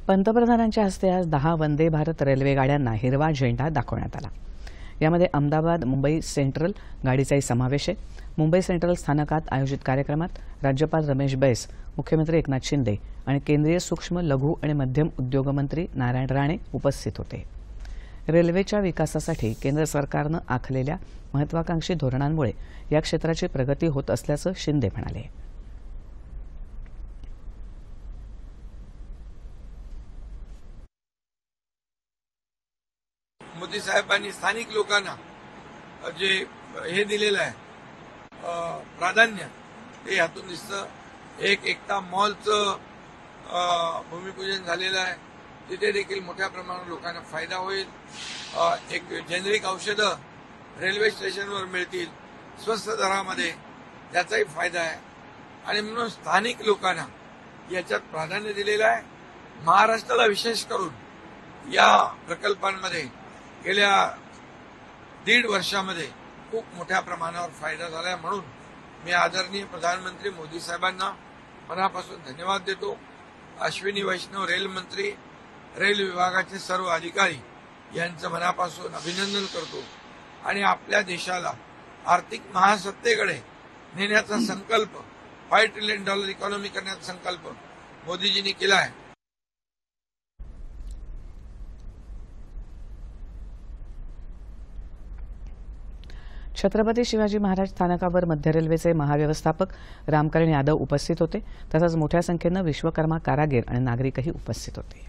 पंतप्रधानांच्या हस्ते आज 10 वंदे भारत रेल्वे गाड्यांना हिरवा झेंडा दाखवण्यात आला। यामध्ये अहमदाबाद मुंबई सेंट्रल गाडीचाही समावेश आहे। मुंबई सेंट्रल स्थानकात आयोजित कार्यक्रमात राज्यपाल रमेश बैस, मुख्यमंत्री एकनाथ शिंदे आणि केंद्रीय सूक्ष्म लघु आणि मध्यम उद्योग मंत्री नारायण राणे उपस्थित होते। रेल्वेच्या विकासासाठी केंद्र सरकारने आखलेल्या महत्त्वाकांक्षी धोरणांमुळे या क्षेत्राची प्रगती होत असल्याचं शिंदे म्हणाले। मोदी साहेबांनी स्थानिक लोकांना जे हे दिलेलं आहे प्राधान्य ते यातून दिसतं। एक एकता मॉलचं भूमिपूजन झालेलं आहे, तिथे देखील मोठ्या प्रमाणात लोकांना फायदा होईल। एक जेनेरिक औषधं रेल्वे स्टेशनवर मिळतील स्वस्त दरामध्ये, त्याचाही फायदा आहे आणि म्हणून स्थानिक लोकांना याच्यात प्राधान्य दिलेलं आहे। महाराष्ट्राला विशेष करून या प्रकल्पांमध्ये गेल्या 1.5 वर्षामध्ये खूप मोठ्या प्रमाणावर फायदा झाला आहे। म्हणून मी आदरणीय प्रधानमंत्री मोदी साहेबांना मनापासून धन्यवाद देतो। अश्विनी वैष्णव रेल मंत्री, रेल विभागाचे सर्व अधिकारी यांचं मनापासून अभिनंदन करतो आणि आपल्या देशाला आर्थिक महासत्तेकडे नेण्याचा संकल्प, $5 ट्रिलियन इकॉनॉमी करण्याचा संकल्प मोदीजींनी केला आहे। छत्रपती शिवाजी महाराज स्थानकावर मध्य रेल्वेचे महाव्यवस्थापक रामकरण यादव उपस्थित होते। तसंच मोठ्या संख्येने विश्वकर्मा कारागीर आणि नागरिकही उपस्थित होते।